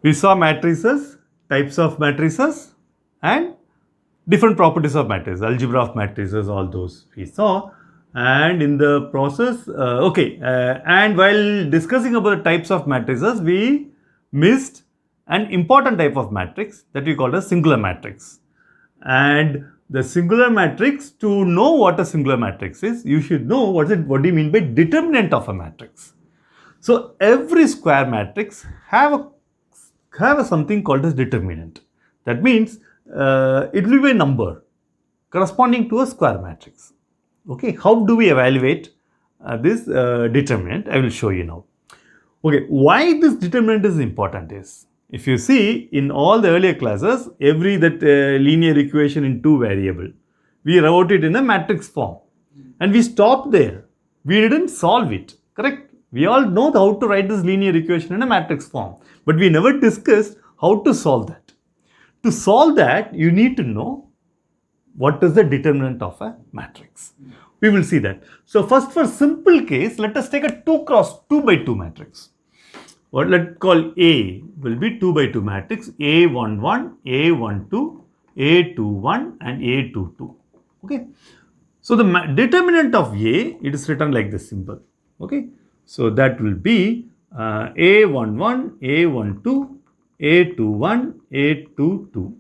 We saw matrices, types of matrices, and different properties of matrices, algebra of matrices, all those we saw. And in the process, and while discussing about the types of matrices, we missed an important type of matrix that we call a singular matrix. And the singular matrix, to know what a singular matrix is, you should know what do you mean by determinant of a matrix. So every square matrix have something called as determinant. That means it will be a number corresponding to a square matrix. Okay, how do we evaluate this determinant? I will show you now. Okay, why this determinant is important is, if you see in all the earlier classes, every linear equation in two variable, we wrote it in a matrix form and we stopped there. We didn't solve it, correct? We all know how to write this linear equation in a matrix form, but we never discussed how to solve that. To solve that, you need to know what is the determinant of a matrix. We will see that. So first, for simple case, let us take a 2 cross 2 by 2 matrix. What let's call A will be 2 by 2 matrix, A11, A12, A21 and A22. Okay. So the determinant of A, it is written like this symbol. Okay. So that will be A11, A12, A21, A22.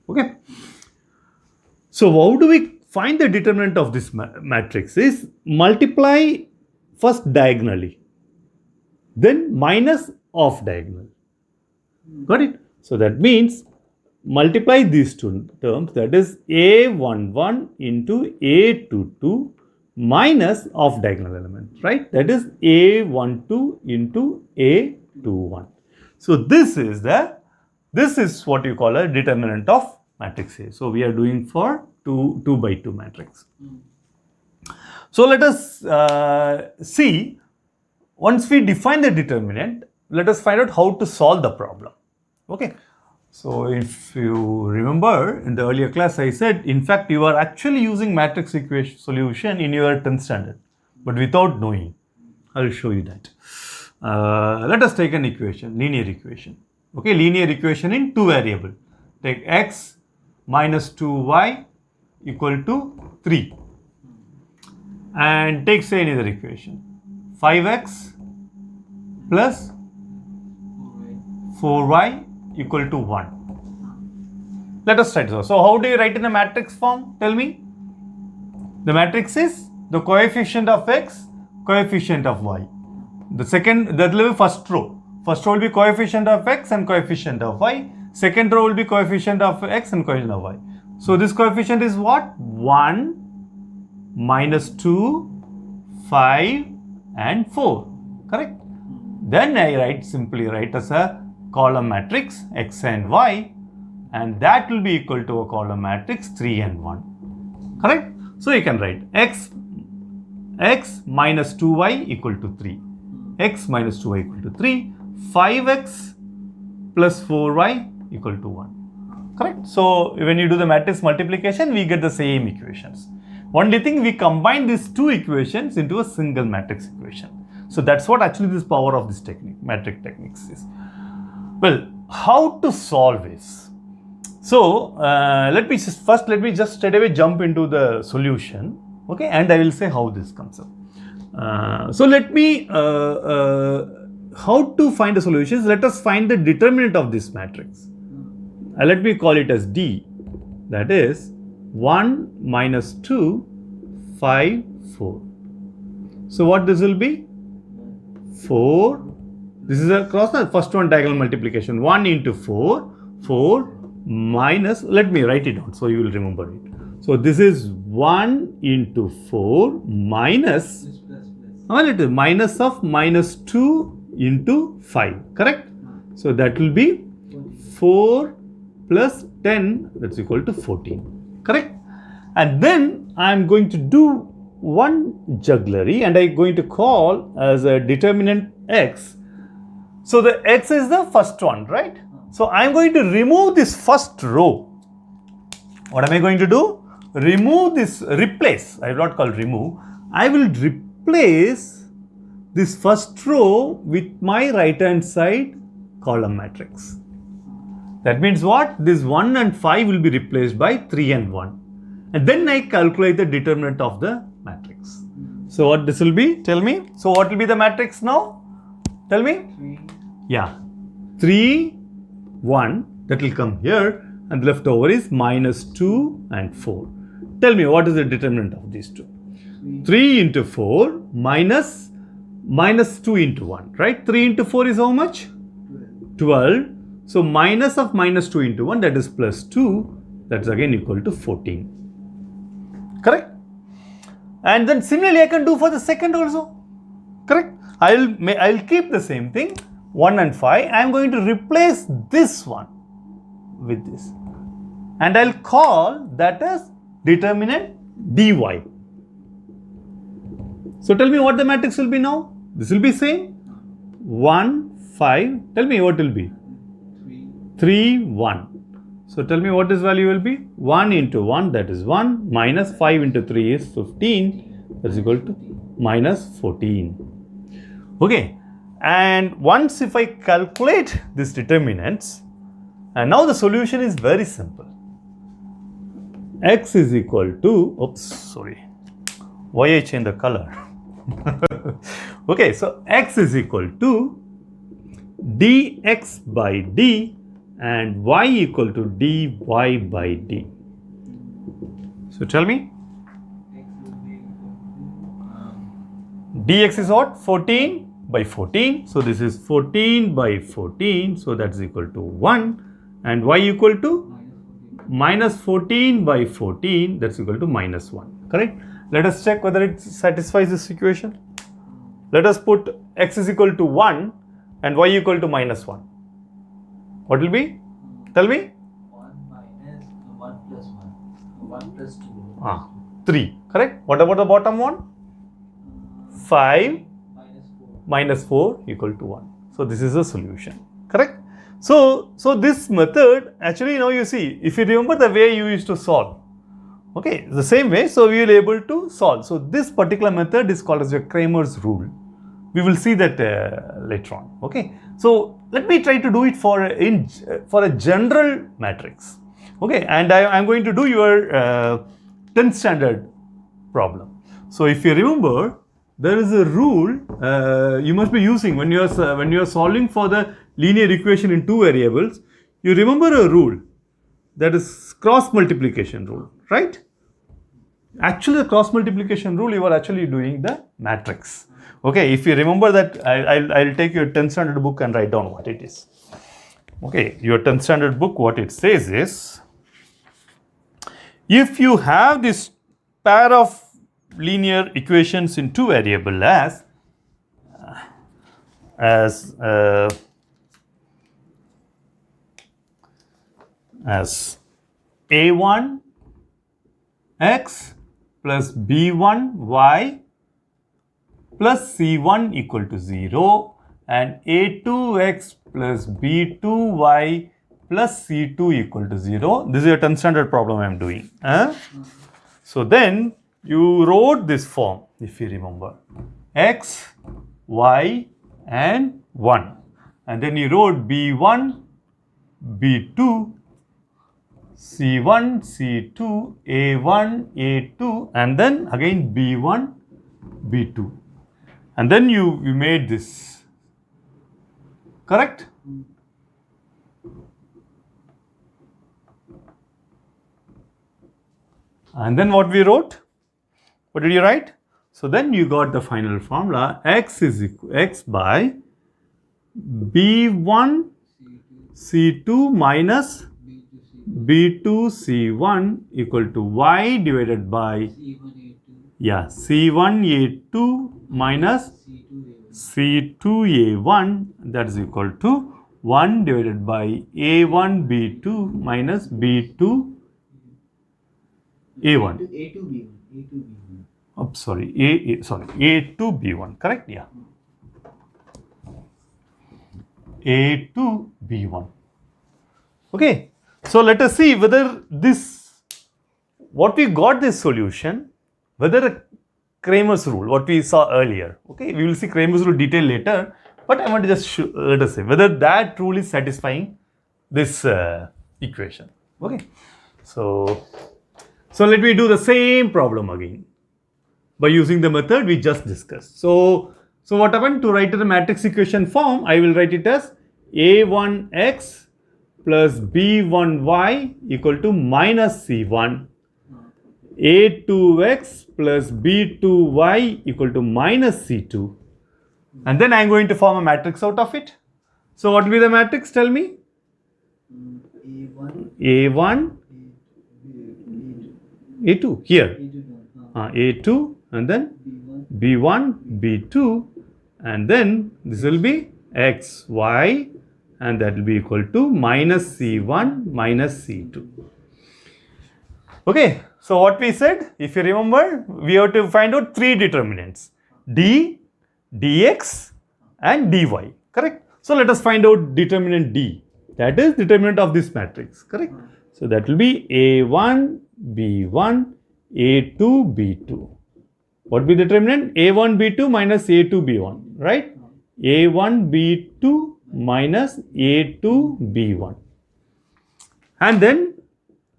Okay. So how do we find the determinant of this matrix? Is multiply first diagonally, then minus off diagonal. Got it? So that means multiply these two terms, that is A11 into A22 minus off diagonal element, right? That is A12 into A21. So this is what you call a determinant of matrix A. So we are doing for 2 by 2 matrix. So let us see, once we define the determinant, let us find out how to solve the problem. Okay. So if you remember in the earlier class, I said, in fact, you are actually using matrix equation solution in your 10th standard, but without knowing. I will show you that. Let us take an equation, linear equation. Okay, linear equation in two variable. Take x minus 2y equal to 3. And take say another equation. 5x plus 4y equal to 1. Let us try to solve. So how do you write in a matrix form? Tell me. The matrix is the coefficient of x, coefficient of y. That will be first row. First row will be coefficient of x and coefficient of y. Second row will be coefficient of x and coefficient of y. So this coefficient is what? 1, minus 2, 5 and 4. Correct? Then I simply write as a column matrix x and y, and that will be equal to a column matrix 3 and 1. Correct? So you can write x minus 2y equal to 3. X minus 2y equal to 3. 5x plus 4y equal to 1. Correct? So when you do the matrix multiplication, we get the same equations. Only thing, we combine these two equations into a single matrix equation. So that's what actually this power of this technique, matrix techniques is. Well, how to solve this? So let me just straight away jump into the solution. Okay, and I will say how this comes up. So let me how to find the solutions. Let us find the determinant of this matrix. Let me call it as D. That is 1 minus 2, 5, 4. So what this will be? 4. This is across the first one diagonal multiplication. 1 into 4. 4 minus, let me write it down so you will remember it. So this is 1 into 4 minus, minus of minus 2 into 5. Correct? So that will be 4 plus 10, that's equal to 14. Correct? And then I am going to do one jugglery and I am going to call as a determinant x. So the x is the first one, right? So I am going to remove this first row. What am I going to do? Remove this, replace. I will not call remove. I will replace this first row with my right hand side column matrix. That means what? This 1 and 5 will be replaced by 3 and 1. And then I calculate the determinant of the matrix. So what this will be? Tell me. So what will be the matrix now? Tell me. 3. Yeah. 3, 1. That will come here. And the leftover is minus 2 and 4. Tell me what is the determinant of these two? 3 into 4 minus 2 into 1. Right? 3 into 4 is how much? 12. So minus of minus 2 into 1, that is plus 2, that's again equal to 14. Correct? And then similarly I can do for the second also. Correct? I'll keep the same thing, 1 and 5. I am going to replace this one with this. And I'll call that as determinant dy. So tell me what the matrix will be now. This will be same. 1, 5. Tell me what will be. 3, 1. So tell me what this value will be. 1 into 1, that is 1, minus 5 into 3 is 15, that is equal to minus 14. Okay, and once if I calculate these determinants, and now the solution is very simple. X is equal to, why I change the color? Okay, so X is equal to dx by d and y equal to dy by d. So tell me, dx is what? 14 by 14. So this is 14 by 14. So that's equal to 1. And y equal to minus 14 by 14. That's equal to minus 1. Correct? Let us check whether it satisfies this equation. Let us put x is equal to 1 and y equal to minus 1. What will be? Tell me. 1 minus 1 plus 1. 1 plus 2. 3. Correct? What about the bottom one? 5 minus 4 equal to 1. So this is the solution. Correct? So this method, actually now you see, if you remember the way you used to solve. Okay, the same way, so we will be able to solve. So this particular method is called as your Cramer's rule. We will see that later on. Okay, so let me try to do it for a general matrix. Okay, and I am going to do your 10th standard problem. So if you remember, there is a rule you must be using when you are solving for the linear equation in two variables. You remember a rule, that is cross multiplication rule, right? Actually, the cross multiplication rule, you are actually doing the matrix. Okay, if you remember that, I'll take your 10th standard book and write down what it is. Okay, your 10th standard book, what it says is, if you have this pair of linear equations in two variables as a1 x plus b1 y plus c1 equal to 0 and a2x plus b2y plus c2 equal to 0. This is a 10th standard problem I am doing. So then you wrote this form, if you remember, x, y and 1, and then you wrote b1, b2, c1, c2, a1, a2, and then again b1, b2, and then you made this. Correct? And then what we wrote? What did you write? So then you got the final formula, x is equal x by b1 c2 minus b2 c1 equal to y divided by c1 a2 minus c2 a1, that is equal to 1 divided by a1 b2 minus b2 a1. Oh, sorry, A2 B1, correct? Yeah. A2 B1. Okay. So let us see whether what we got this solution, whether Cramer's rule, what we saw earlier. Okay. We will see Cramer's rule detail later. But I want to just let us say whether that truly satisfying this equation. Okay. So let me do the same problem again by using the method we just discussed. So what happened? To write it in a matrix equation form, I will write it as a1x plus b1y equal to minus c1, a2x plus b2y equal to minus c2, and then I am going to form a matrix out of it. So what will be the matrix? Tell me. A1, A2 here, A2 and then B1, B2, and then this will be X, Y, and that will be equal to minus C1 minus C2. Okay, so what we said, if you remember, we have to find out three determinants, D, dx and dy, correct? So let us find out determinant D, that is determinant of this matrix, correct? So that will be A1, B1, A2, B2. What will be the determinant? A1, B2 minus A2, B1, right? A1, B2 minus A2, B1. And then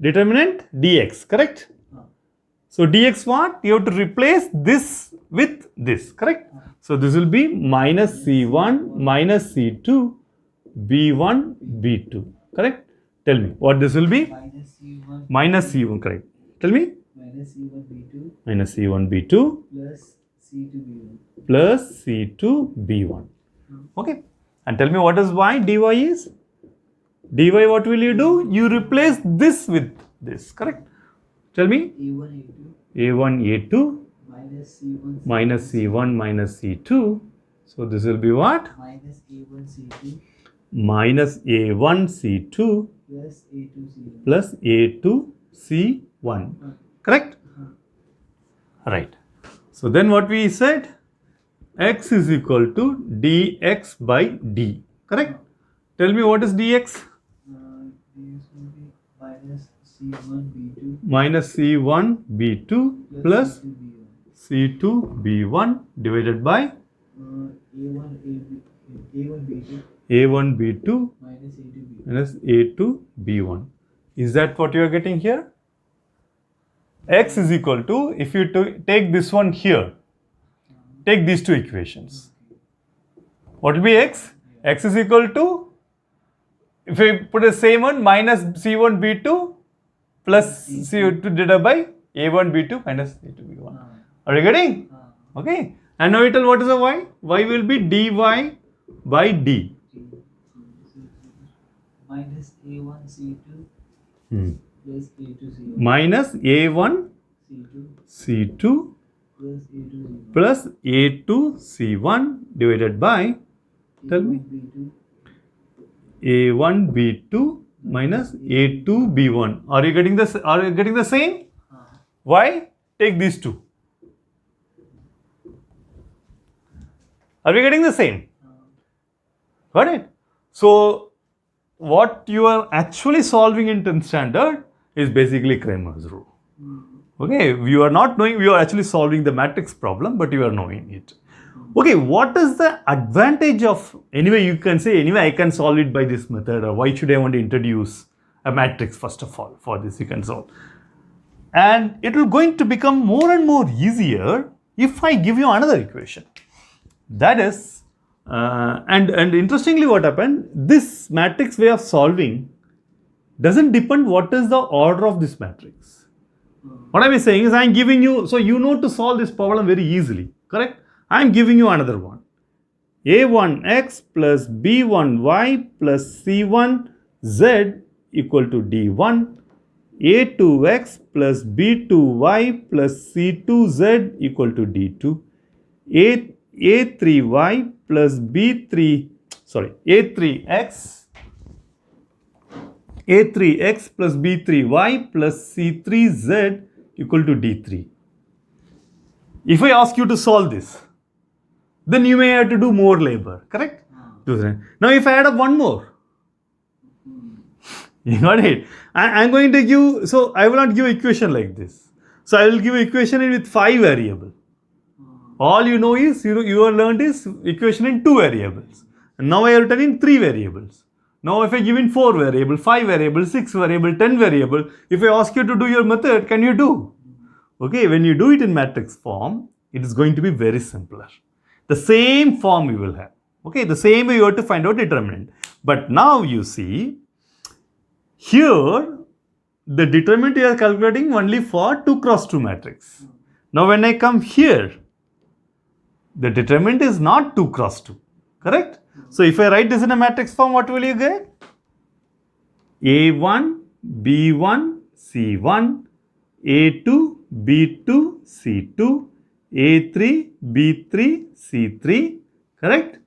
determinant dx, correct? So dx what? You have to replace this with this, correct? So this will be minus C1 minus C2 B1 B2, correct? Tell me what this will be? Minus C1, correct? Tell me. Minus C1 B2 Minus C1 B2 plus C2 B1 plus C2 B1. Okay. And tell me what is y? Dy is? Dy what will you do? You replace this with this, correct? Tell me. A1 A2 A1 A2 minus C1 minus C1 minus C2. So this will be what? minus A1 C2 Minus A1 C2 plus A2 C1 plus A2 C1. Correct? Right. So then what we said? X is equal to dx by d. Correct? Tell me what is dx? This will be minus C1 B2 Minus C1 B2 plus C2 B1 C2 B1 divided by A1 B2 A1 B2 minus A2 B1 minus A2 B1. Is that what you are getting here? X is equal to, if you take this one here, take these two equations. What will be x? X is equal to, if we put the same one, minus C1 B2 plus C2 divided by A1 B2 minus A2 B1. Are you getting? Okay. And now you tell what is the y? Y will be dy by d. minus A1 C2 plus A2 C1 Minus A1 C2 C2 plus A2 C1 plus A2 C1 divided by, tell me, B2 A1 B2 minus A2 B1. Are you getting this? Are you getting the same? Why? Take these two. Are we getting the same? Got it? So what you are actually solving in 10th standard is basically Cramer's rule. Okay, you are not knowing, you are actually solving the matrix problem, but you are knowing it. Okay, what is the advantage of, anyway you can say, anyway I can solve it by this method, or why should I want to introduce a matrix first of all for this you can solve. And it will going to become more and more easier if I give you another equation. That is, and interestingly what happened, this matrix way of solving doesn't depend what is the order of this matrix. What I am saying is I am giving you, so you know to solve this problem very easily, correct? I am giving you another one. A1x plus B1y plus C1z equal to D1. A2x plus B2y plus C2z equal to D2. A3y plus A3x plus B3y plus C3z equal to D3. If I ask you to solve this, then you may have to do more labor, correct? Now if I add up one more, you got it? I'm going to give, so I will not give equation like this. So I will give equation with 5 variables. All you know is, you have learned is equation in 2 variables. And now I have written in 3 variables. Now if I give in 4 variable, 5 variable, 6 variable, 10 variable, if I ask you to do your method, can you do? Okay, when you do it in matrix form, it is going to be very simpler. The same form you will have. Okay, the same way you have to find out determinant. But now you see, here the determinant you are calculating only for 2 cross 2 matrix. Now when I come here, the determinant is not 2 cross 2, correct? So if I write this in a matrix form, what will you get? A1, B1, C1, A2, B2, C2, A3, B3, C3, correct?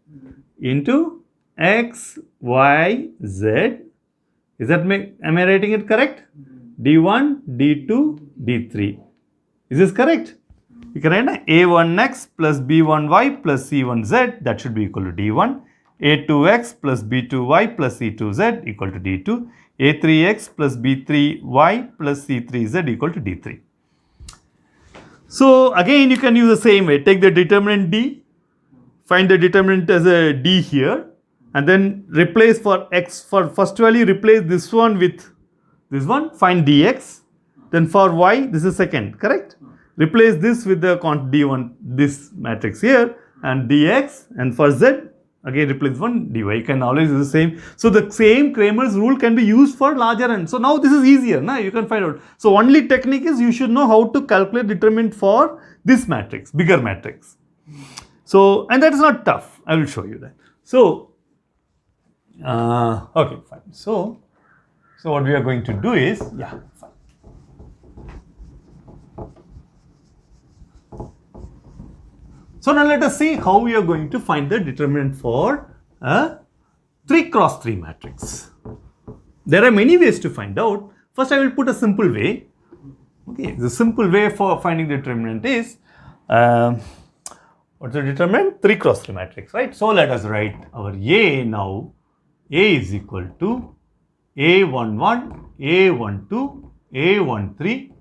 Into X, Y, Z. Is that, am I writing it correct? D1, D2, D3. Is this correct? You can write A1x plus B1y plus C1z, that should be equal to D1. A2x plus B2y plus C2z equal to D2. A3x plus B3y plus C3z equal to D3. So again you can use the same way. Take the determinant D, find the determinant as a D here, and then replace for x, for first value replace this one with this one, find dx. Then for y, this is second, correct? Replace this with the d1, this matrix here, and dx, and for z, again replace one dy. You can always use the same. So the same Cramer's rule can be used for larger n. So now this is easier, now you can find out. So only technique is you should know how to calculate determinant for this matrix, bigger matrix. So, and that is not tough. I will show you that. So, okay, fine. So what we are going to do is, yeah, fine. So now let us see how we are going to find the determinant for a 3 cross 3 matrix. There are many ways to find out. First I will put a simple way. Okay, the simple way for finding the determinant is, what's the determinant? 3 cross 3 matrix, right? So let us write our A now. A is equal to A11, A12, A13,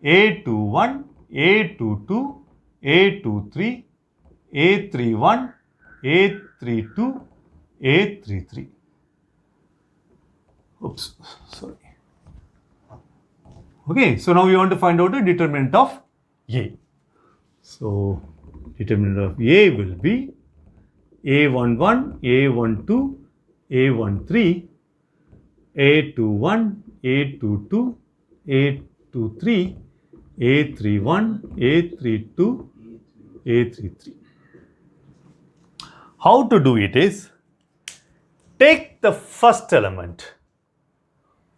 A21, A22, A23, A31, A32, A33. Oops, sorry. Okay, so now we want to find out the determinant of A. So determinant of A will be A11, A12, A13, A21, A22, A23, A31, A32, A33. How to do it is, take the first element.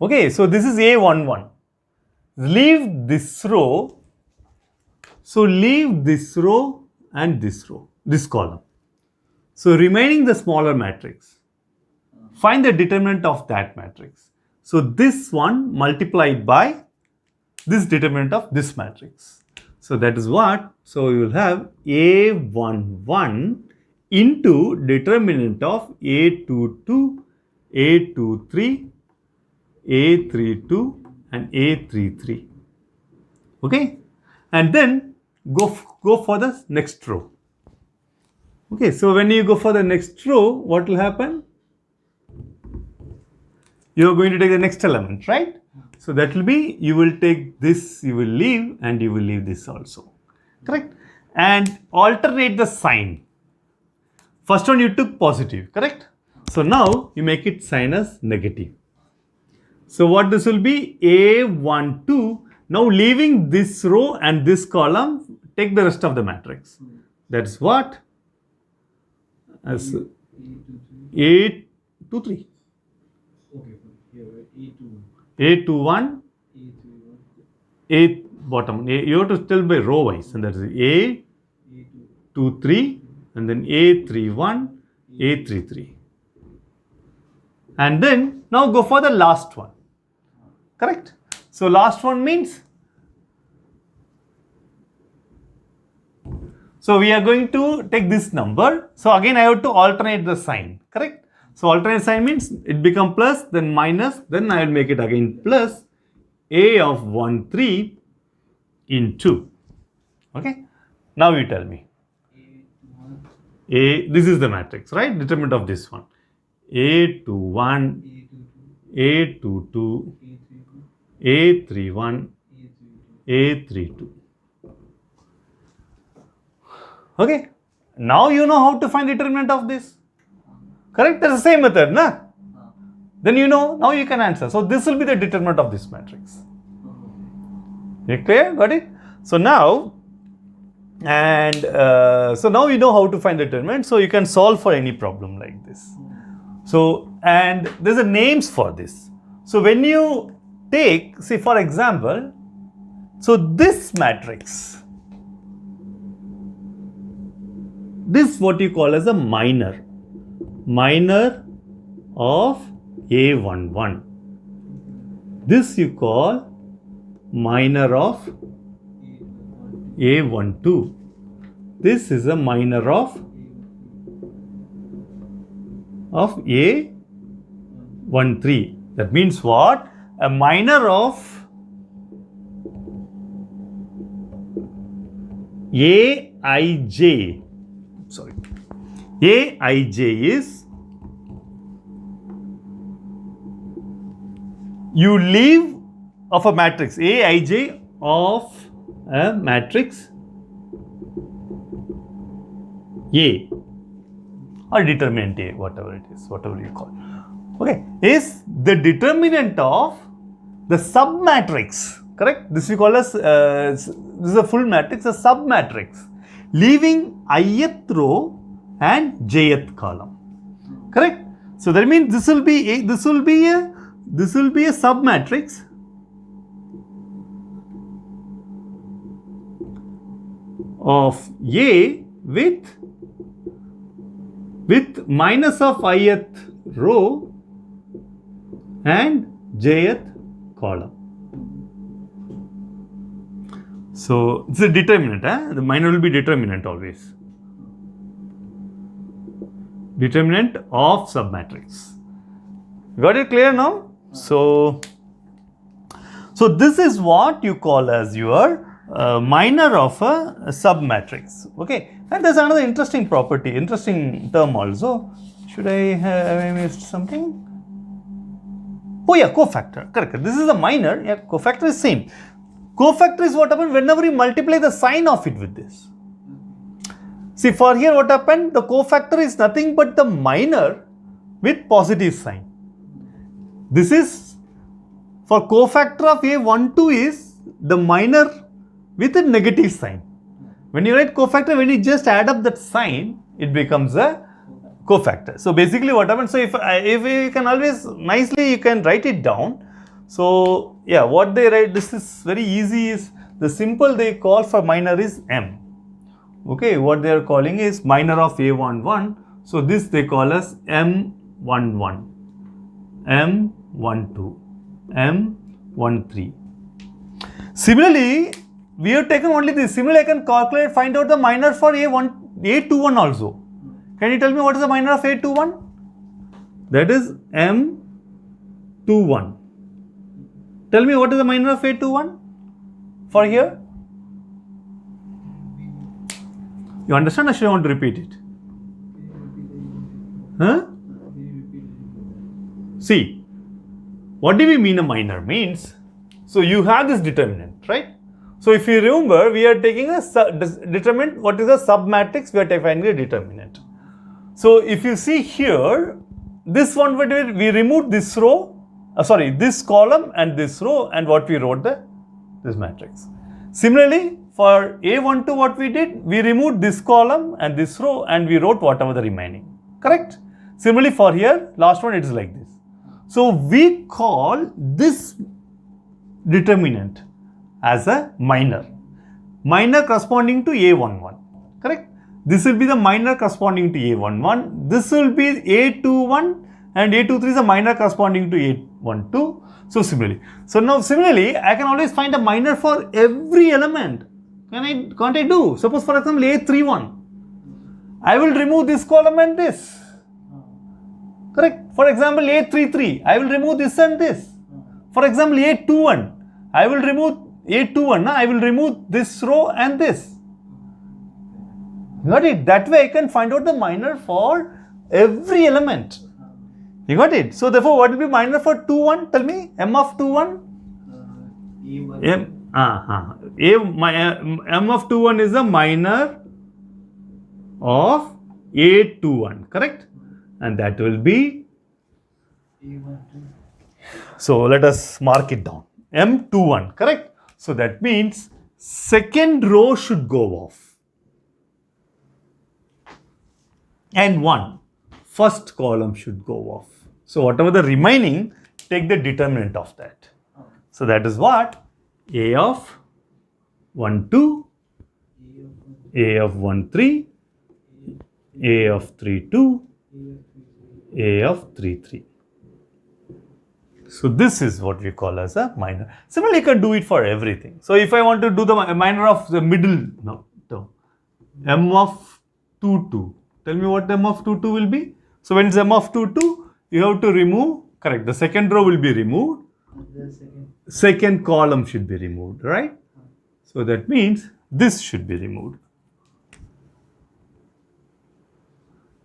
Okay, so this is A11. Leave this row. So leave this row and this row, this column. So remaining the smaller matrix. Find the determinant of that matrix. So this one multiplied by this determinant of this matrix. So that is what? So you will have A11 into determinant of A22, A23, A32 and A33. Okay? And then go for the next row. Okay, so when you go for the next row, what will happen? You are going to take the next element, right? So that will be, you will take this, you will leave, and you will leave this also. Correct? And alternate the sign. First one you took positive, correct? So now you make it sign as negative. So what this will be? A12. Now leaving this row and this column, take the rest of the matrix. That is what? As A23. Okay, here, A2. A21, A31. A bottom. You have to tell by row wise, and that is A23, and then A31, A33. And then now go for the last one. Correct? So last one means, so we are going to take this number. So again I have to alternate the sign. Correct? So alternate sign means it become plus, then minus, then I will make it again plus A of 13 into. Okay? Now you tell me. this is the matrix, right? Determinant of this one. A21, A22, A31, A32. Okay. Now you know how to find determinant of this. Correct? That's the same method, na? Then you know, now you can answer. So this will be the determinant of this matrix. You clear? Got it? So now, so now you know how to find the determinant. So you can solve for any problem like this. So, and there's a names for this. So when you take, say for example, so this matrix, this what you call as a minor of A11. This you call minor of A12. This is a minor of A13. That means what? A minor of Aij. Sorry. Aij is you leave of a matrix. Aij of a matrix A or determinant A, whatever it is, whatever you call. Okay, is the determinant of the submatrix. Correct? This we call as this is a full matrix, a submatrix, leaving ith row and jth column. Correct? So that means this will be a submatrix of A with minus of ith row and jth column. So it's a determinant, the minor will be determinant always. Determinant of submatrix. Got it clear now? So this is what you call as your minor of a submatrix. Okay, and there's another interesting property, interesting term also. Should I have missed something? Oh yeah, cofactor. Correct. This is a minor. Yeah, cofactor is same. Cofactor is what happens whenever you multiply the sign of it with this. See, for here what happened? The cofactor is nothing but the minor with positive sign. This is for cofactor of A12 is the minor with a negative sign. When you write cofactor, when you just add up that sign, it becomes a cofactor. So basically what happens, so if you can always nicely you can write it down. So yeah, what they write, this is very easy, is the simple they call for minor is M. Okay, what they are calling is minor of A11. So this they call as M11, M12, M13. Similarly, we have taken only this. Similarly, I can calculate, find out the minor for A21 also. Can you tell me what is the minor of A21? That is M21. Tell me what is the minor of A21 for here? You understand or should I want to repeat it? Huh? See, what do we mean a minor means? So you have this determinant, right? So if you remember, we are taking a determinant, what is a submatrix? We are defining a determinant. So if you see here, this one, we removed this row, this column and this row, and what we wrote this matrix. Similarly, for A12 what we did, we removed this column and this row and we wrote whatever the remaining. Correct? Similarly for here, last one it is like this. So we call this determinant as a minor corresponding to A11. Correct? This will be the minor corresponding to A11. This will be A21 and A23 is a minor corresponding to A12. So similarly, I can always find a minor for every element. Can't I do? Suppose for example A31. I will remove this column and this. Correct? For example A33. I will remove this and this. For example A21. I will remove A21. I will remove this row and this. Got it? That way I can find out the minor for every element. You got it? So therefore, what will be minor for 2, 1? Tell me, m of 2, 1? A1. M of 2, 1 is a minor of A21, correct? And that will be, A1, 2. so let us mark it down. M21, correct? So that means second row should go off. And 1, first column should go off. So whatever the remaining, take the determinant of that. So that is what? A of 1, 2, A of 1, 3, A of 3, 2, A of 3, 3. So this is what we call as a minor. Similarly, you can do it for everything. So if I want to do the minor of the middle term, m of 2, 2. Tell me what m of 2, 2 will be. So when it's m of 2, 2, you have to remove, correct, the second row will be removed. Second column should be removed, right? So that means this should be removed.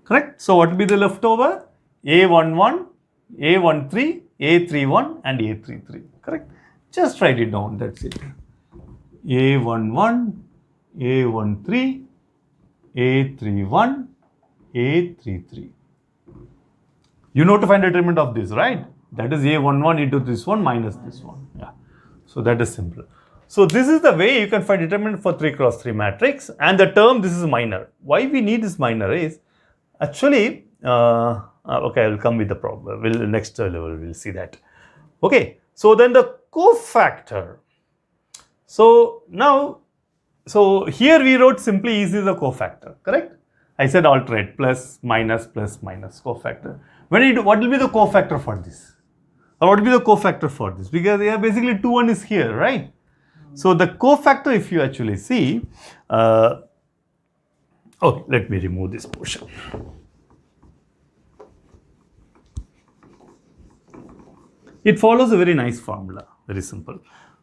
Correct? So what will be the leftover? A11, A13, A31 and A33. Correct? Just write it down, that's it. A11, A13, A31, A33. You know to find the determinant of this, right? That is A11 into this one minus this one. Yeah. So that is simple. So this is the way you can find determinant for 3 cross 3 matrix, and the term this is minor. Why we need this minor is actually, okay, I will come with the problem. Next level we'll see that. Okay, so then the cofactor. So now, so here we wrote simply is the cofactor, correct? I said alternate plus minus cofactor. What will be the cofactor for this? Or what will be the cofactor for this? Because yeah, basically 2, 1 is here, right? So the cofactor, if you actually see, okay, let me remove this portion. It follows a very nice formula, very simple.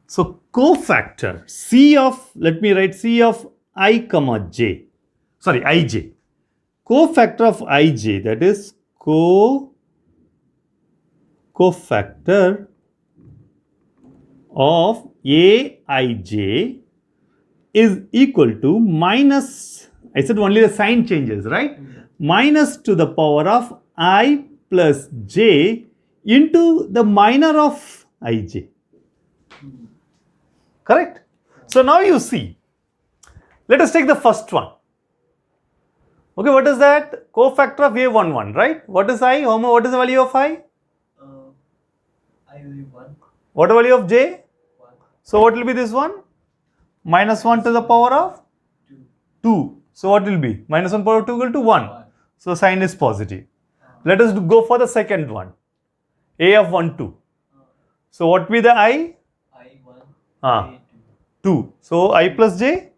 So cofactor, C of, let me write C of I comma j, sorry, ij. Cofactor of ij, that is cofactor of aij is equal to minus, I said only the sign changes, right? Minus to the power of I plus j into the minor of ij. Correct? So now you see, let us take the first one. Okay, what is that? Cofactor of A11, right? What is I? What is the value of I? I will be 1. What the value of j? 1. So what will be this one? Minus 1 to the power of 2. 2. So what will be? Minus 1 power of 2 equal to 1. 1. So sign is positive. Let us go for the second one. A of 1, 2. So what will be the I? I1. Ah. A2. 2. So I plus j?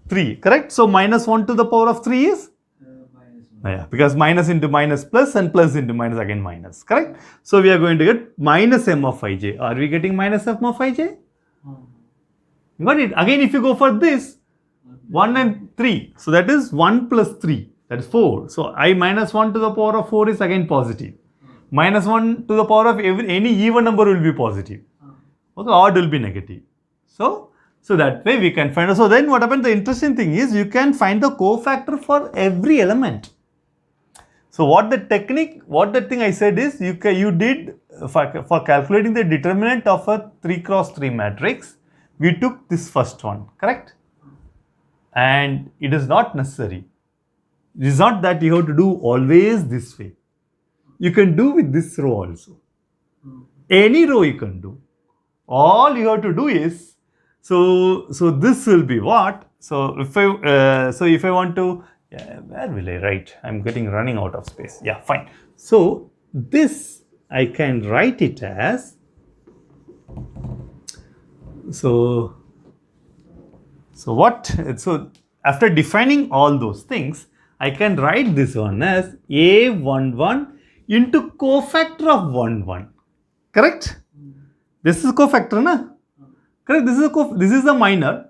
3. Correct? So minus 1 to the power of 3 is? Minus 1. Yeah, because minus into minus plus and plus into minus again minus. Correct? So we are going to get minus m of ij. Are we getting minus m of ij? Got it? Again, if you go for this, 1 and 3. So that is 1 plus 3. That is 4. So I minus 1 to the power of 4 is again positive. Minus 1 to the power of any even number will be positive. Okay, odd will be negative. So that way we can find. So then what happened? The interesting thing is you can find the cofactor for every element. So what the thing I said is you did for calculating the determinant of a 3 cross 3 matrix, we took this first one, correct? And it is not necessary. It is not that you have to do always this way. You can do with this row also. Any row you can do. All you have to do is, so this will be what? So if I want to, yeah, where will I write? I'm running out of space. Yeah, fine. So this I can write it as, so after defining all those things, I can write this one as A11 into cofactor of 1, 1. Correct? This is cofactor, na? Correct? This is the minor,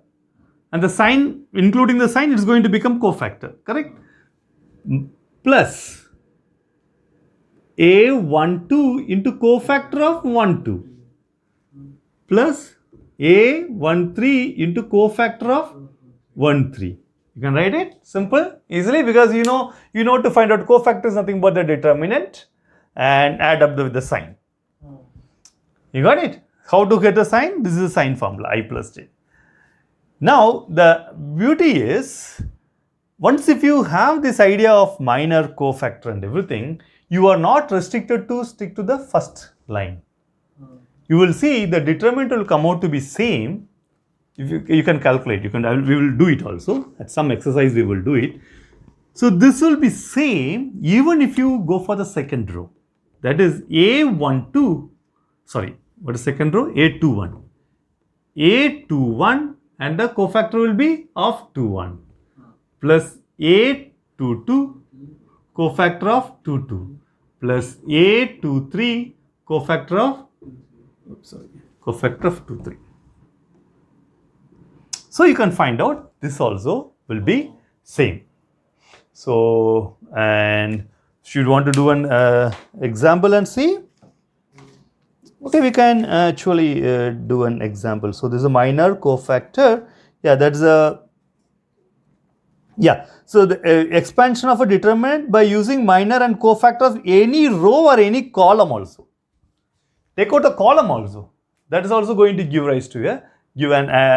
and the sign, including the sign, it's going to become cofactor, correct? Plus A12 into cofactor of 12 plus A13 into cofactor of 13. You can write it simple, easily, because you know to find out cofactor is nothing but the determinant and add up with the sign. You got it? How to get the sign? This is the sign formula, I plus j. Now, the beauty is, once if you have this idea of minor cofactor and everything, you are not restricted to stick to the first line. You will see the determinant will come out to be same. If you can calculate, we will do it also. At some exercise we will do it. So this will be same even if you go for the second row. That is A12, sorry, what is second row? A21. A21 and the cofactor will be of 21 plus A22 cofactor of 22 plus A23 cofactor of cofactor of 23. So you can find out this also will be same. So, and should want to do an example and see? Okay, we can actually do an example. So this is a minor cofactor. Yeah, that's a, yeah. So the expansion of a determinant by using minor and cofactor of any row or any column also. Take out a column also. That is also going to give rise to a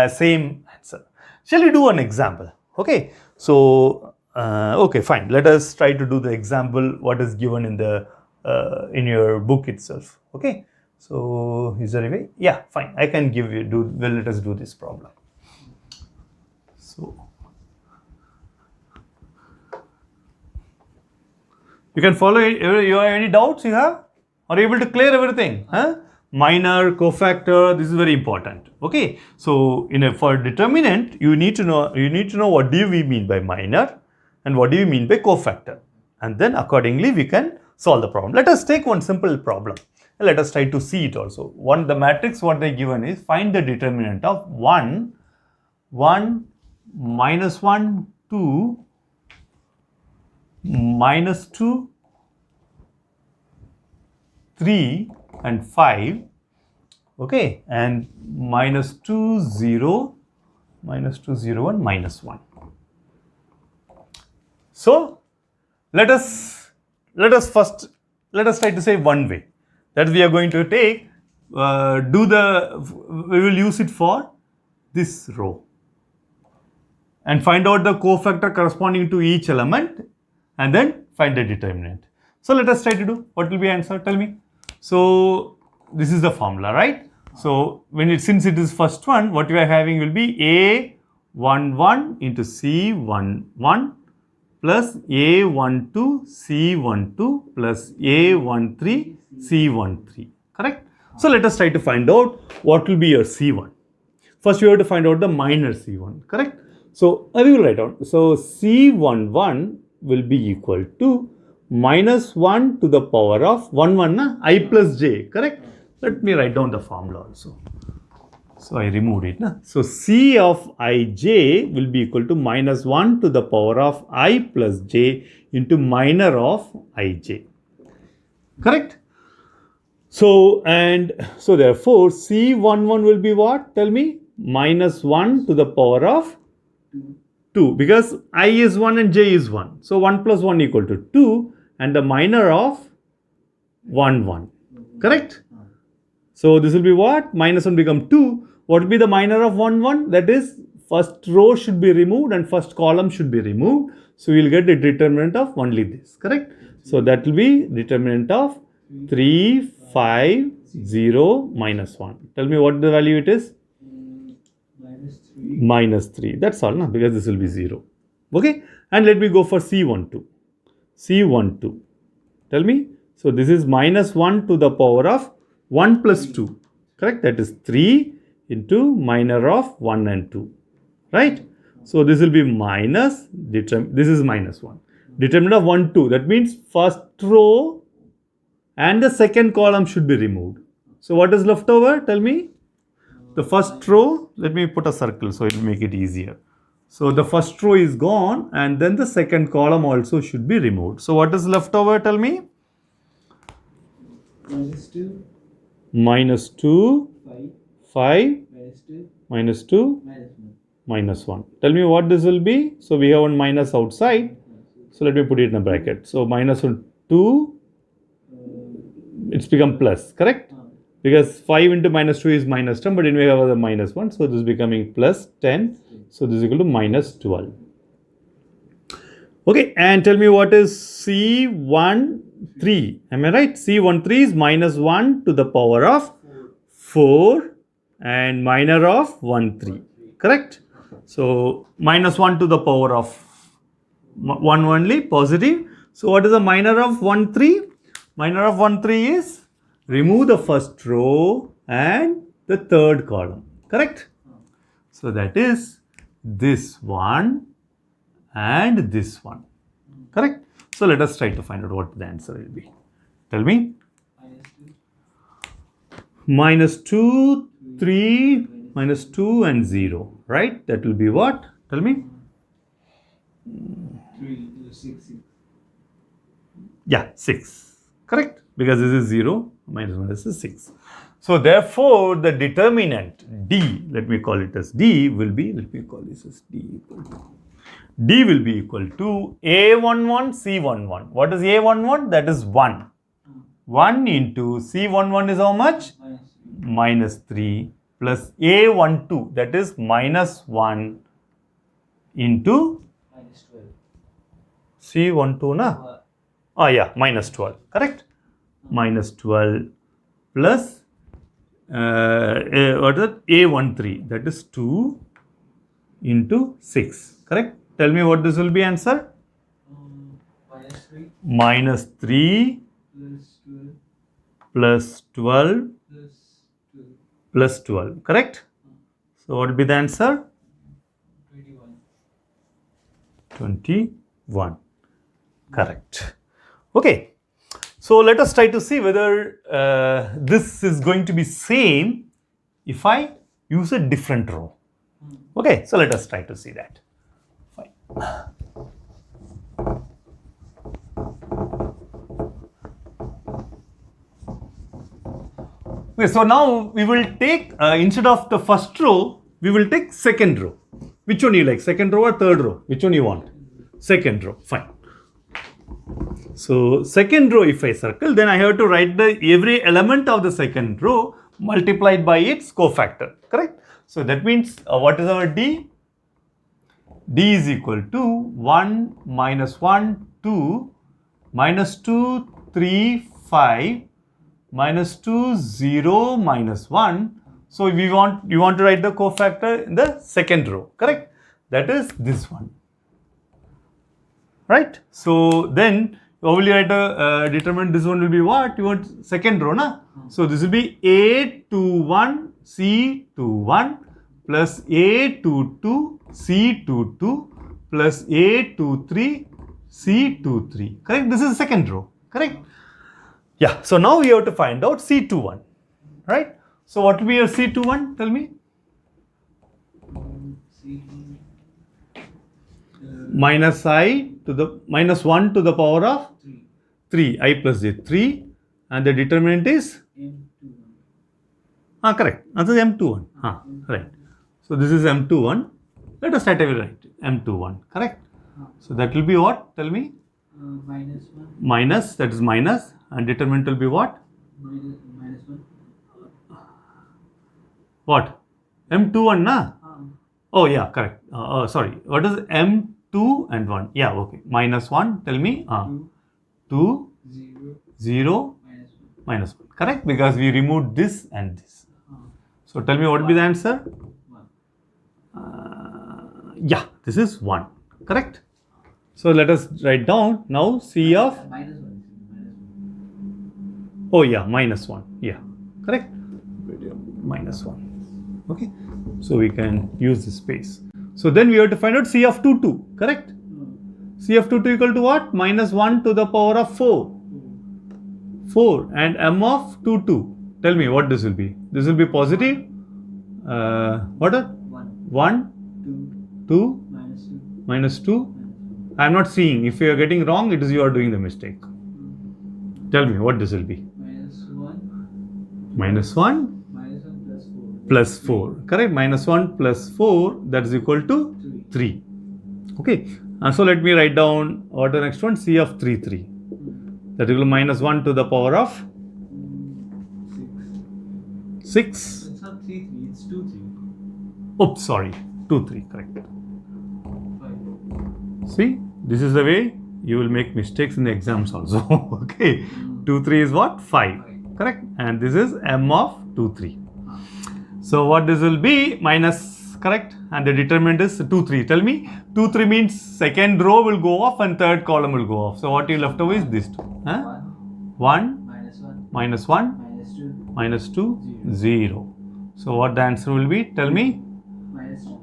same answer. Shall we do an example? Okay. So okay, fine. Let us try to do the example what is given in the in your book itself. Okay. So is there a way? Yeah, fine. I can give you well, let us do this problem. So you can follow it. You have any doubts you have? Are you able to clear everything? Huh? Minor, cofactor, this is very important. Okay. So for determinant, you need to know what do we mean by minor and what do you mean by cofactor, and then accordingly we can solve the problem. Let us take one simple problem. Let us try to see it also. The matrix what they given is find the determinant of 1, 1, minus 1, 2, minus 2, 3 and 5, okay, and minus 2, 0, minus 2, 0, and minus 1. So let us try to say one way that we are going to take, we will use it for this row and find out the cofactor corresponding to each element and then find the determinant. So let us try to do. What will be answer? Tell me. So this is the formula, right? So since it is first one, what we are having will be A11 into C11 plus A12 C12 plus A13 C13, correct? So let us try to find out what will be your C1. First you have to find out the minor C1, correct? So I will write down. So C11 will be equal to minus 1 to the power of 1 I plus j, correct? Let me write down the formula also. So I removed it. So C of ij will be equal to minus 1 to the power of I plus j into minor of ij, correct? So therefore C11 will be what? Tell me. Minus 1 to the power of 2, because I is 1 and j is 1. So 1 plus 1 equal to 2 and the minor of 1, correct? So this will be what? Minus 1 become 2. What will be the minor of 1? That is first row should be removed and first column should be removed. So we will get the determinant of only this, correct? So that will be determinant of 3, 5, 0, minus 1. Tell me what the value it is? Minus 3. That's all, no? Because this will be 0. Okay? And let me go for C12. C12. Tell me. So this is minus 1 to the power of 1 plus 2. Correct? That is 3 into minor of 1 and 2. Right? So this will be minus, this is minus 1. Determinant of 1, 2. That means first row and the second column should be removed. So what is left over? Tell me. The first row, let me put a circle so it will make it easier. So the first row is gone and then the second column also should be removed. So what is left over, tell me? -2, Minus 2, 5, 5, -2, minus 2, -1. minus 1. Tell me what this will be. So we have one minus outside. So let me put it in a bracket. So minus 1, 2, it's become plus, correct? Because 5 into minus 2 is minus 10, but anyway we have a minus 1. So this is becoming plus 10. So this is equal to minus 12. Okay, and tell me what is C13. Am I right? C13 is minus 1 to the power of 4 and minor of 1, 3. Correct? So minus 1 to the power of 1 only, positive. So what is the minor of 1, 3? Minor of 1, 3 is remove the first row and the third column. Correct? So that is this one and this one. Correct? So let us try to find out what the answer will be. Tell me. Minus 2, 3, minus 2 and 0. Right? That will be what? Tell me. 3, 6. Yeah, 6. Correct? Because this is 0, minus is 6. So therefore, the determinant D, let me call it as D, will be, let me call this as D equal to. D will be equal to A11, C11. What is A11? That is 1. 1 into C11 is how much? Minus 3 plus A12, that is minus 1 into C12, na? Oh yeah, minus 12, correct? Minus 12 plus what is that? A13, that is 2 into 6, correct? Tell me what this will be answer? Minus 3 plus 12 plus 12, correct? So what will be the answer? 21. Correct. Okay. So let us try to see whether this is going to be same if I use a different row. Okay. So let us try to see that. Fine. Okay. So now we will take instead of the first row, we will take second row. Which one you like? Second row or third row? Which one you want? Second row. Fine. So second row if I circle, then I have to write the every element of the second row multiplied by its cofactor, correct? So that means what is our D? D is equal to 1 minus 1, 2, minus 2, 3, 5, minus 2, 0, minus 1. So you want to write the cofactor in the second row, correct? That is this one. Right? So then how will you write a determinant? This one will be what? You want second row, na? So this will be A21, C21 plus A22, C22 plus A23, C23. Correct? This is second row. Correct? Yeah. So now we have to find out C21. Right? So what will be your C21? Tell me. Minus I to the minus 1 to the power of 3, I plus j, 3, and the determinant is M21. Correct. That is M21. Right. So this is M21. Let us straight away write M21. Correct. So that will be what? Tell me. Minus 1. Minus, that is minus, and determinant will be what? Minus 1. What? M21, na? Oh yeah, correct. Sorry. What is M2 and 1? Yeah, okay. Minus 1, tell me. 2, 0, minus 1. Correct? Because we removed this and this. So tell me what will be the answer? 1. Yeah, this is 1. Correct? So let us write down now C of. Minus 1. Oh yeah, minus 1. Yeah, correct? Minus 1. Okay, so we can use this space. So then we have to find out C of 2, 2, correct? C of 2, 2 equal to what? Minus 1 to the power of 4. 4 and M of 2, 2. Tell me what this will be. This will be positive. What are? 1. 1, 2, minus 2. Minus 2. I am not seeing. If you are getting wrong, it is you are doing the mistake. Tell me what this will be. Minus 1. Minus 1 Minus 1 plus 4. plus 4. Correct. Minus 1 plus 4, that is equal to 3. Okay. So let me write down what the next one. C of 3, 3. That will be minus 1 to the power of 6. 6. It's not 3, 3. It's 2, 3. Oops, sorry. 2, 3. Correct. 5. See, this is the way you will make mistakes in the exams also. Okay. 2, 3 is what? 5. Correct. And this is m of 2, 3. So what this will be? Minus, correct. And the determinant is 2, 3. Tell me, 2, 3 means second row will go off and third column will go off. So what you left over is this two. Huh? 1 Minus 1. minus 1 Minus 2. minus 2 0. So what the answer will be? Tell me. Minus 2.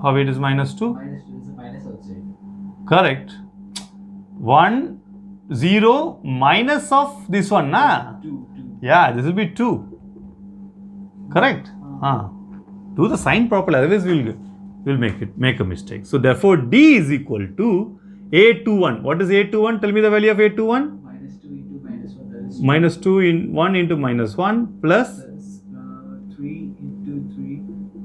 How it is minus 2? Minus 2 is a minus outside. Correct. 1 0 minus of this one, na? 2. 2. Yeah, this will be 2. Correct. Do the sign properly, otherwise we'll make a mistake. So therefore D is equal to A21. What is A21? Tell me the value of A21. Minus 2 into minus 1. That is Minus 2 in 1 into minus 1 plus plus 3 into 3.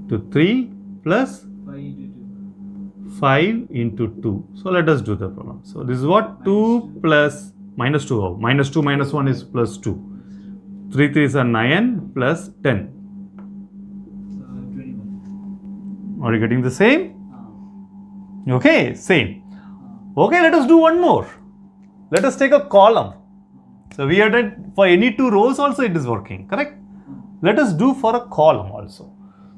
to 3 plus 5 into 2. 5 into 2. So let us do the problem. So this is what? 2 plus minus 2. Oh, minus 2 minus 1 is plus 2. 3 3s are 9 plus 10. 21. Are you getting the same? Ah. Okay, same. Okay, let us do one more. Let us take a column. So we had it for any two rows also it is working, correct? Let us do for a column also.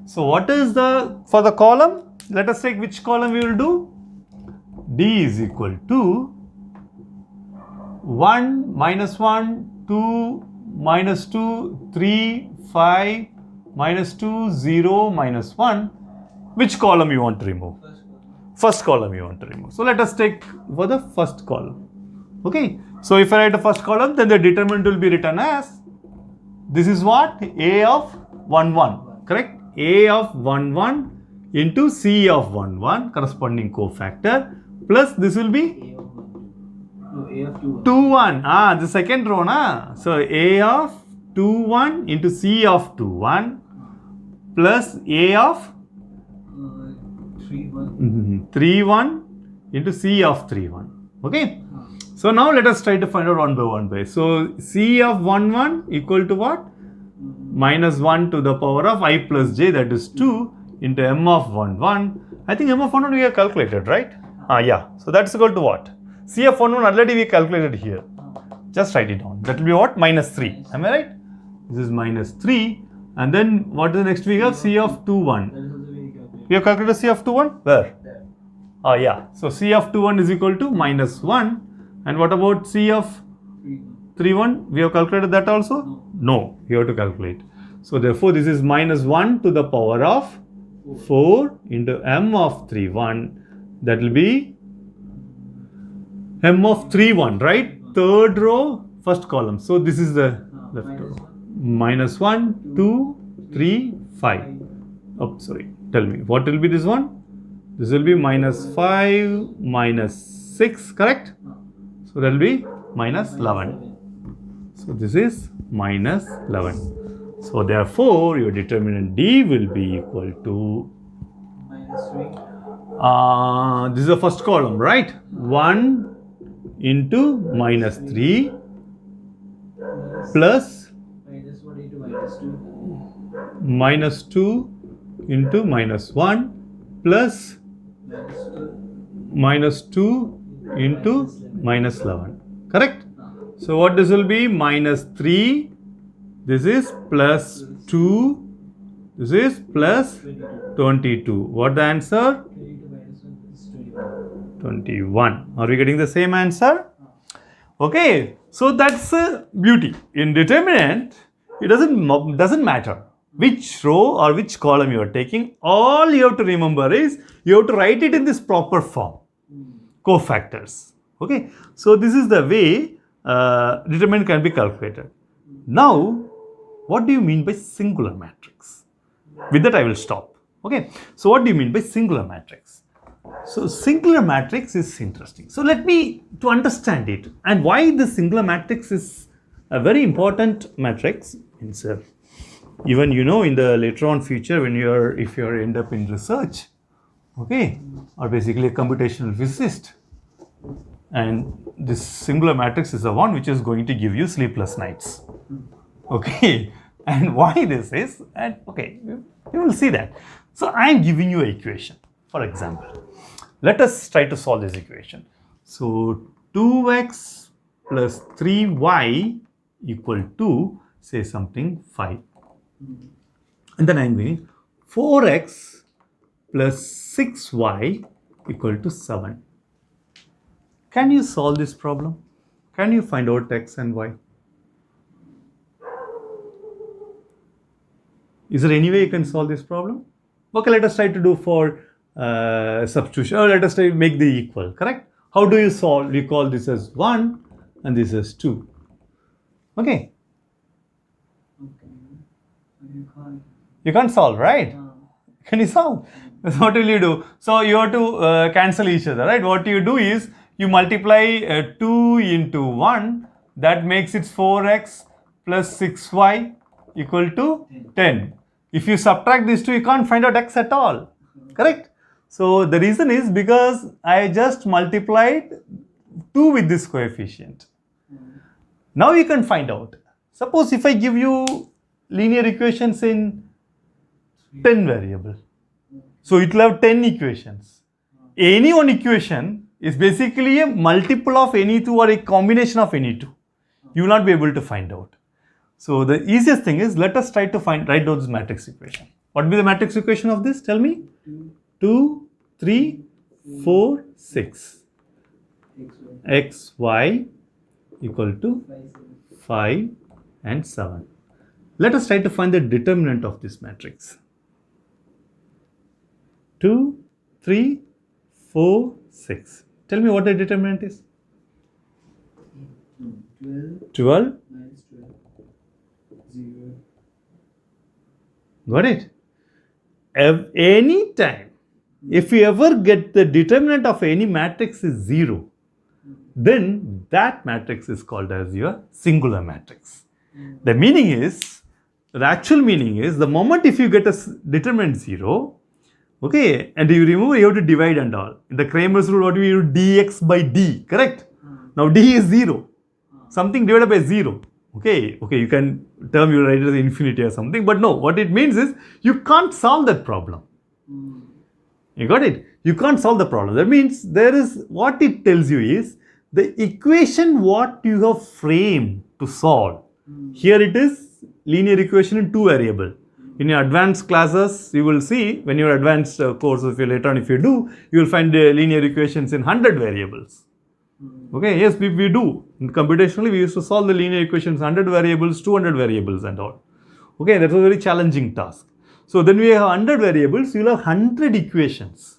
So what is for the column? Let us take which column we will do? D is equal to 1, minus 1, 2, minus 2, 3, 5, minus 2, 0, minus 1. Which column you want to remove? First column you want to remove. So let us take for the first column. Okay. So if I write the first column, then the determinant will be written as, this is what? A of 1, 1. Correct? A of 1, 1 into C of 1, 1 corresponding cofactor plus this will be A of 1. No, A of 2. 2, 1. The second row, na? So A of 2, 1 into C of 2, 1 plus A of 3, 1. 3, 1 into C of 3, 1. Okay. So now let us try to find out one by one. So C of 1, 1 equal to what? Minus 1 to the power of I plus j, that is 2 into m of 1, 1. I think m of 1, 1 we have calculated, right? Yeah. So that's equal to what? C of 1, 1 already we calculated here. Just write it down. That will be what? Minus 3. Am I right? This is minus 3. And then what is the next figure? C of 2, 1. That is also very calculated. We have calculated C of 2, 1? Where? There. Yeah. So C of 2, 1 is equal to minus 1. And what about C of 3, 1. 3, 1? We have calculated that also? No. You have to calculate. So therefore this is minus 1 to the power of 4 into m of 3, 1. That will be m of 3, 1, right? Third row, first column. So this is the left row. Minus 1, 2, 3, 5. Oh, sorry. Tell me, what will be this one? This will be minus 5, minus 6, correct? So that will be minus 11. So this is minus 11. So therefore, your determinant D will be equal to, Minus 3. this is the first column, right? 1 into minus 3 plus Minus 1 into minus 2. minus 2 into minus 1 plus Minus 2. minus 2 into minus 11. Correct? So what this will be? Minus 3. This is plus 2. This is plus 22. What the answer? 22 minus 1 is 21. 21. Are we getting the same answer? Okay. So that's beauty. In determinant, it doesn't matter which row or which column you are taking. All you have to remember is you have to write it in this proper form. Cofactors. Okay. So this is the way determinant can be calculated. Now, what do you mean by singular matrix? With that I will stop. Okay, so what do you mean by singular matrix? So singular matrix is interesting. So let me to understand it and why the singular matrix is a very important matrix. Means, even in the later on future when if you're end up in research, okay, or basically a computational physicist, and this singular matrix is the one which is going to give you sleepless nights. Okay, and why this is, and okay, you will see that. So I am giving you an equation. For example, let us try to solve this equation. So 2x plus 3y equal to, say, something 5. And then I am going 4x plus 6y equal to 7. Can you solve this problem? Can you find out x and y? Is there any way you can solve this problem? Okay, let us try to do for substitution, or let us try to make the equal, correct? How do you solve? We call this as 1 and this as 2. Okay. You can't solve, right? Can you solve? What will you do? So you have to cancel each other, right? What you do is you multiply 2 into 1, that makes it 4x plus 6y equal to 10. If you subtract these two, you can't find out x at all, correct? So the reason is because I just multiplied 2 with this coefficient. Now you can find out. Suppose if I give you linear equations in 10 variable. So it will have 10 equations. Any one equation is basically a multiple of any two or a combination of any two. You will not be able to find out. So the easiest thing is, let us try to write down this matrix equation. What will be the matrix equation of this? Tell me. 2, 3, 4, 6. X, y equal to 5 and 7. Let us try to find the determinant of this matrix. 2, 3, 4, 6. Tell me what the determinant is. 12 minus 12. 0. Got it? Any time, if you ever get the determinant of any matrix is 0, then that matrix is called as your singular matrix. The meaning is, the actual meaning is, the moment if you get a determinant 0, okay, and you remove, you have to divide and all. In the Cramer's rule, what do you do? Dx by d, correct? Now d is 0. Something divided by 0. Okay, you can term you write it as infinity or something, but no, what it means is you can't solve that problem. You got it? You can't solve the problem. That means there is, what it tells you is the equation what you have framed to solve. Here it is linear equation in 2 variable. In your advanced classes, you will see, when your advanced course, if you later on, if you do, you will find linear equations in 100 variables. Okay, yes, we do. In computationally, we used to solve the linear equations 100 variables, 200 variables and all. Okay, that was a very challenging task. So then we have 100 variables, you will have 100 equations.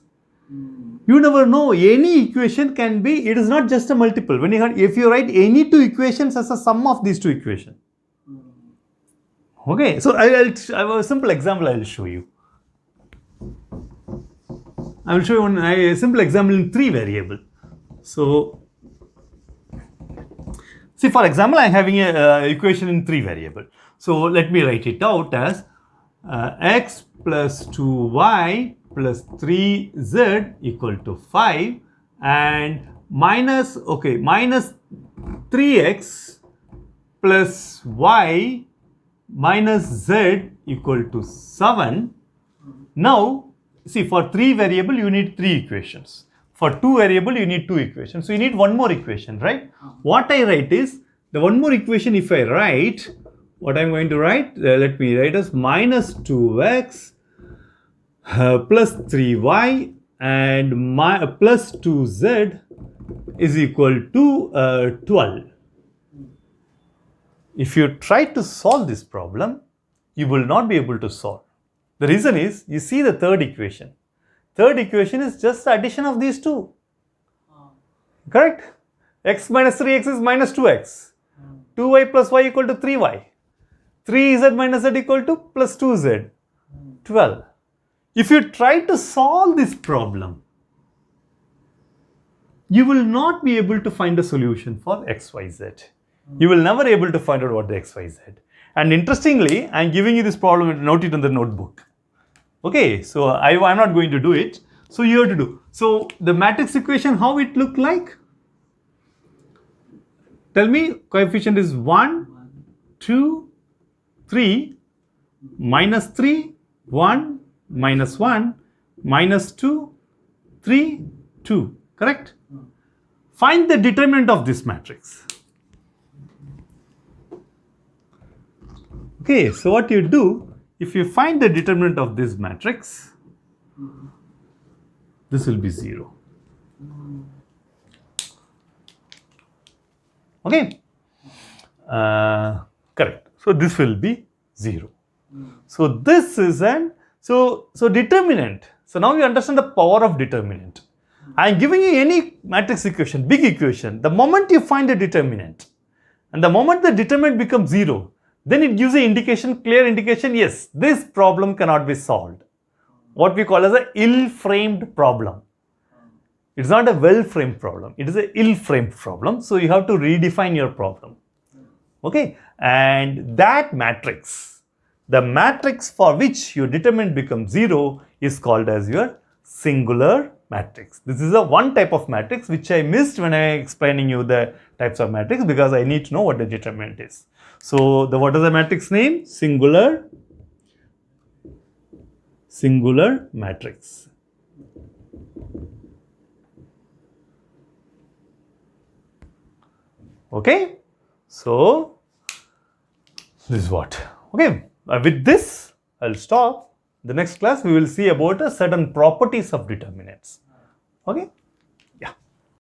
You never know, any equation can be, it is not just a multiple. When if you write any 2 equations as a sum of these 2 equations. Okay, so I have a simple example I will show you. I will show you a simple example in 3 variable. So, see, for example, I am having an equation in 3 variable. So let me write it out as x plus 2y plus 3z equal to 5 and minus 3x plus y minus z equal to 7. Now, see, for 3 variable you need 3 equations. For 2 variable you need 2 equations. So you need one more equation, right? What I write is, the one more equation if I write, what I am going to write, let me write as minus 2x plus 3y and plus 2z is equal to 12. If you try to solve this problem, you will not be able to solve. The reason is, you see the third equation. Third equation is just the addition of these two. Correct? X minus 3x is minus 2x. 2y plus y equal to 3y. 3z minus z equal to plus 2z. 12. if you try to solve this problem, you will not be able to find a solution for XYZ. You will never able to find out what the XYZ. And interestingly, I am giving you this problem, note it in the notebook. Okay, so I'm not going to do it. So you have to do. So the matrix equation, how it look like? Tell me, coefficient is 1, 2, 3, minus 3, 1, minus 1, minus 2, 3, 2. Correct? Find the determinant of this matrix. Okay, so what you do, if you find the determinant of this matrix, this will be 0. Okay, correct. So this will be 0. So this is an, so determinant. So now you understand the power of determinant. I am giving you any matrix equation, big equation. The moment you find the determinant, and the moment the determinant becomes 0, then it gives an indication, clear indication, yes, this problem cannot be solved. What we call as an ill-framed problem. It's not a well-framed problem. It is an ill-framed problem. So you have to redefine your problem. Okay, and that matrix, the matrix for which your determinant becomes 0 is called as your singular matrix. This is a one type of matrix which I missed when I explaining you the types of matrix, because I need to know what the determinant is. So what is the matrix name? Singular matrix. Okay, so this is what. Okay, with this I'll stop. The next class we will see about certain properties of determinants. Okay.